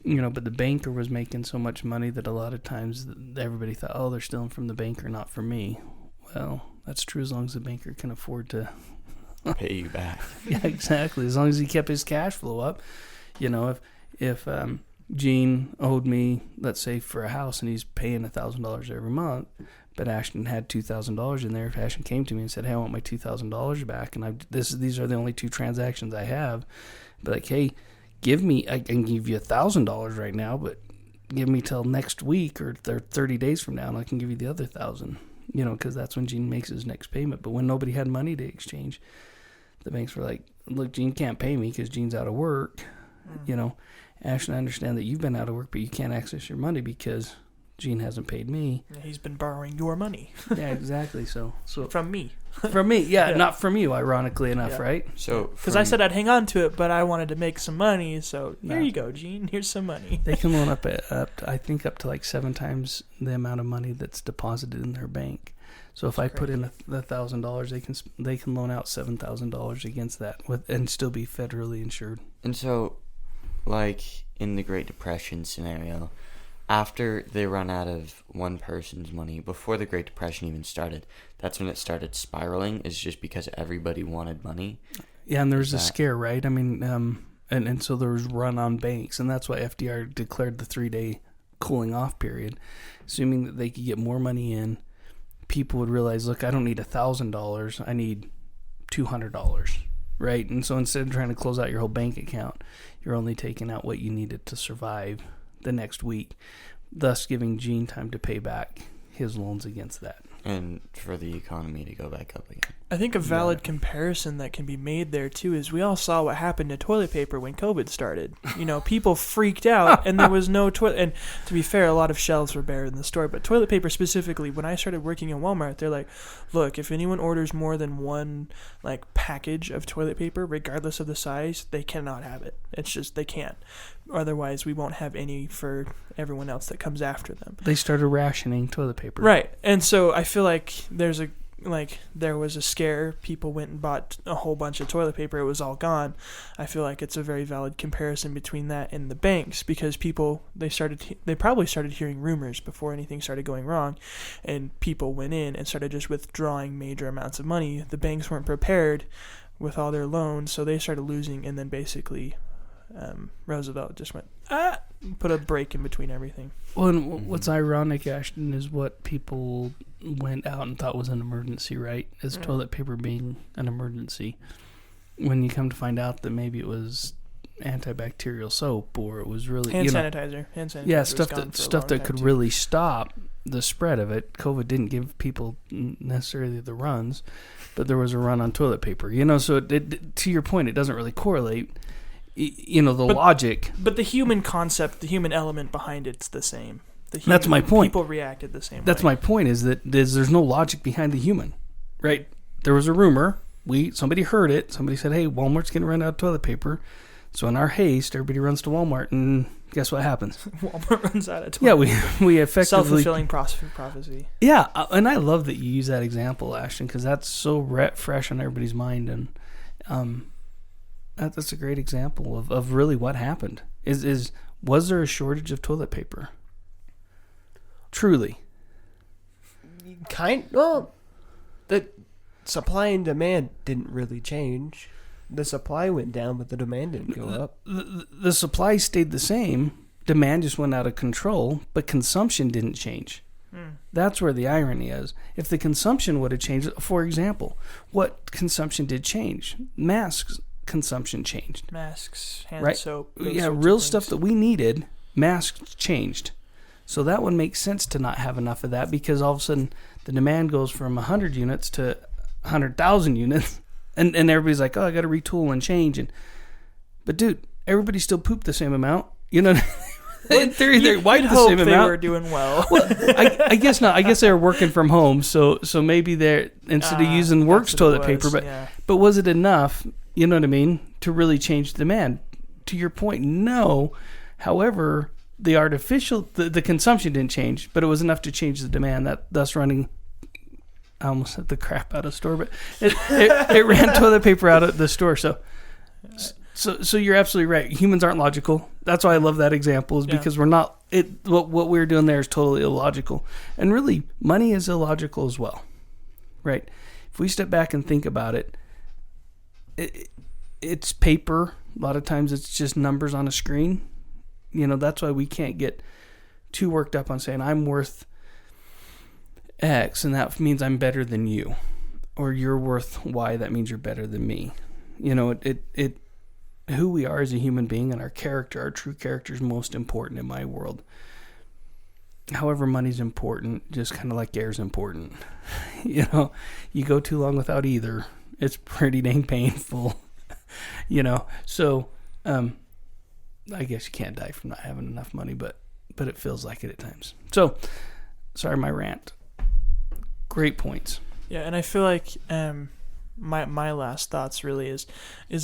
But the banker was making so much money that a lot of times everybody thought, oh, they're stealing from the banker, not from me. Well, that's true as long as the banker can afford to Pay you back. Yeah, exactly. As long as he kept his cash flow up. If Gene owed me, let's say, for a house, and he's paying $1,000 every month, but Ashton had $2,000 in there. If Ashton came to me and said, hey, I want my $2,000 back, and these are the only two transactions I have, but like, hey, I can give you $1,000 right now, but give me till next week or 30 days from now, and I can give you the other $1,000. Because that's when Gene makes his next payment. But when nobody had money to exchange, the banks were like, look, Gene can't pay me because Gene's out of work. Ashton, I understand that you've been out of work, but you can't access your money because Gene hasn't paid me. He's been borrowing your money. Yeah, exactly. So from me. From me, yeah, Yeah. not from you, ironically enough, Yeah. right? So Because I said I'd hang on to it, but I wanted to make some money, so No. here you go, Gene. Here's some money. They can loan up to like 7 times the amount of money that's deposited in their bank. So if I put in $1,000, they can loan out $7,000 against that and still be federally insured. And so, like in the Great Depression scenario, after they run out of one person's money, before the Great Depression even started, that's when it started spiraling, is just because everybody wanted money. Yeah, and there was a scare, right? I mean, and so there was run on banks, and that's why FDR declared the 3-day cooling off period, assuming that they could get more money in. People would realize, look, I don't need $1,000, I need $200, right? And so instead of trying to close out your whole bank account, you're only taking out what you needed to survive the next week, thus giving Gene time to pay back his loans against that. And for the economy to go back up again. I think a valid comparison that can be made there too is we all saw what happened to toilet paper when COVID started. People freaked out and there was no toilet. And to be fair, a lot of shelves were bare in the store, but toilet paper specifically, when I started working in Walmart, they're like, look, if anyone orders more than one package of toilet paper, regardless of the size, they cannot have it. It's just, they can't. Otherwise, we won't have any for everyone else that comes after them. They started rationing toilet paper. Right. And so I feel like there was a scare. People went and bought a whole bunch of toilet paper. It was all gone. I feel like it's a very valid comparison between that and the banks, because people, they probably started hearing rumors before anything started going wrong, and people went in and started just withdrawing major amounts of money. The banks weren't prepared with all their loans, so they started losing, and then basically Roosevelt just went, put a break in between everything. Well, and what's ironic, Ashton, is what people went out and thought was an emergency, right? As toilet paper being an emergency. When you come to find out that maybe it was antibacterial soap, or it was really Hand sanitizer. Yeah, was stuff gone that for a stuff long that time, could too. really stop the spread of it. COVID didn't give people necessarily the runs, but there was a run on toilet paper. So it, to your point, it doesn't really correlate. Logic. But the human concept, the human element behind it's the same. That's my point. People reacted the same That's way. my point, is that there's no logic behind the human, right? There was a rumor. Somebody heard it. Somebody said, hey, Walmart's going to run out of toilet paper. So in our haste, everybody runs to Walmart, and guess what happens? Walmart runs out of toilet Yeah, we effectively... self-fulfilling prophecy. Yeah, and I love that you use that example, Ashton, because that's so fresh on everybody's mind, and that's a great example of really what happened. Was there a shortage of toilet paper? Truly. The supply and demand didn't really change. The supply went down, but the demand didn't go up. The supply stayed the same. Demand just went out of control, but consumption didn't change. That's where the irony is. If the consumption would have changed, for example, what consumption did change? Masks consumption changed. Masks, hand Right. soap. those Yeah, sorts of real things. stuff that we needed, masks changed. So that would make sense to not have enough of that, because all of a sudden the demand goes from 100 units to 100,000 units. And everybody's like, oh, I got to retool and change. But dude, everybody still pooped the same amount. You know, in theory, they wiped the hope same they amount. were doing well. I guess not. I guess they were working from home, so maybe they're instead of using Works That's what it toilet paper, was, but yeah. but was it enough? You know what I mean? To really change the demand? To your point, no. However, the artificial the consumption didn't change, but it was enough to change the demand. That thus running. I almost said the crap out of the store, but it ran toilet paper out of the store. So you're absolutely right. Humans aren't logical. That's why I love that example, is because we're not. What we're doing there is totally illogical, and really, money is illogical as well, right? If we step back and think about it, it's paper. A lot of times, it's just numbers on a screen. You know, that's why we can't get too worked up on saying I'm worth X, and that means I'm better than you, or you're worth Y. That means you're better than me. You know, it who we are as a human being and our character, our true character, is most important in my world. However, money's important, just kind of like air's important. You know, you go too long without either, it's pretty dang painful. You know, so I guess you can't die from not having enough money, but it feels like it at times. So, sorry, my rant. Great points. Yeah, and I feel like my last thoughts really is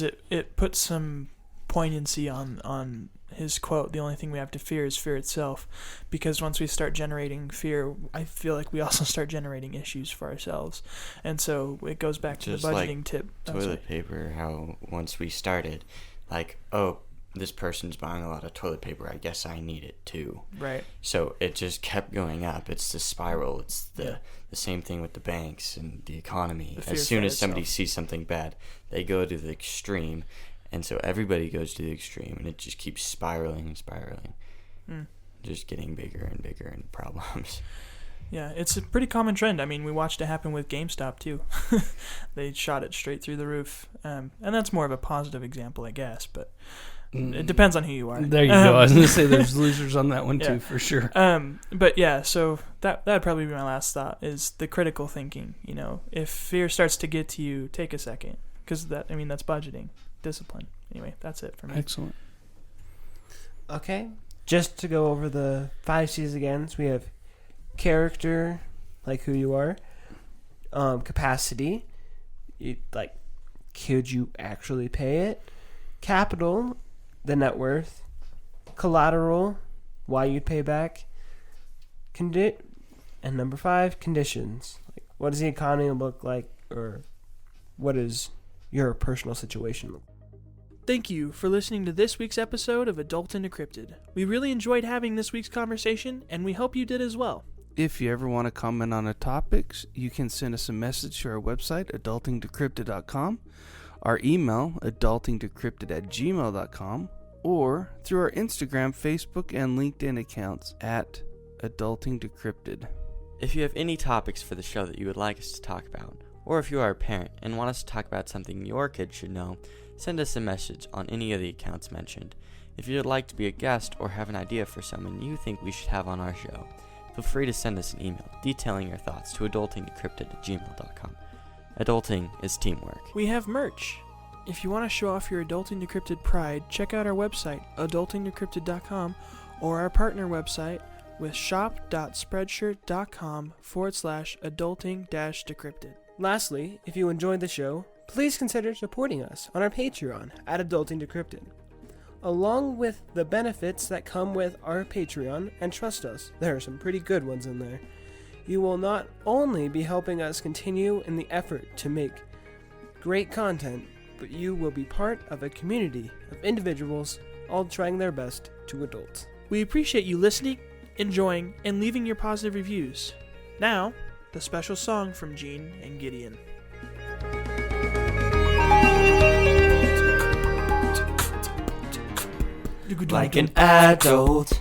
it puts some poignancy on his quote. The only thing we have to fear is fear itself, because once we start generating fear, I feel like we also start generating issues for ourselves, and so it goes back to Just the budgeting like tip. Toilet paper. How once we started, like, oh, this person's buying a lot of toilet paper, I guess I need it too. Right. So it just kept going up. It's the spiral. It's the same thing with the banks and the economy. As soon as somebody sees something bad, they go to the extreme. And so everybody goes to the extreme, and it just keeps spiraling and spiraling. Just getting bigger and bigger and problems. Yeah, it's a pretty common trend. I mean, we watched it happen with GameStop too. They shot it straight through the roof. And that's more of a positive example, I guess, but it depends on who you are. There you go. I was going to say there's losers on that one too, Yeah. for sure. But yeah, so that'd probably be my last thought, is the critical thinking. You know, if fear starts to get to you, take a second, because that's budgeting, discipline. Anyway, that's it for me. Excellent. Okay, just to go over the 5 C's again. So we have character, like who you are, capacity, like could you actually pay it, capital, the net worth, collateral, why you'd pay back, and number 5, conditions. Like, what does the economy look like, or what is your personal situation look like? Thank you for listening to this week's episode of Adult and Decrypted. We really enjoyed having this week's conversation, and we hope you did as well. If you ever want to comment on the topics, you can send us a message to our website, adultingdecrypted.com, our email, adultingdecrypted@gmail.com, or through our Instagram, Facebook, and LinkedIn accounts at adultingdecrypted. If you have any topics for the show that you would like us to talk about, or if you are a parent and want us to talk about something your kids should know, send us a message on any of the accounts mentioned. If you would like to be a guest or have an idea for someone you think we should have on our show, feel free to send us an email detailing your thoughts to adultingdecrypted@gmail.com. Adulting is teamwork. We have merch. If you want to show off your Adulting Decrypted pride, check out our website, adultingdecrypted.com, or our partner website with shop.spreadshirt.com/adulting-decrypted. Lastly, if you enjoyed the show, please consider supporting us on our Patreon at Adulting Decrypted. Along with the benefits that come with our Patreon, and trust us, there are some pretty good ones in there, you will not only be helping us continue in the effort to make great content, but you will be part of a community of individuals all trying their best to adult. We appreciate you listening, enjoying, and leaving your positive reviews. Now, the special song from Gene and Gideon. Like an adult.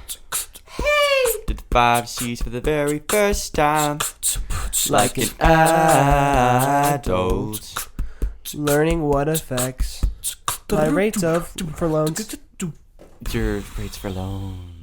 Did the 5 C's for the very first time. Like an adult. Learning what affects My rates for loans. Your rates for loans.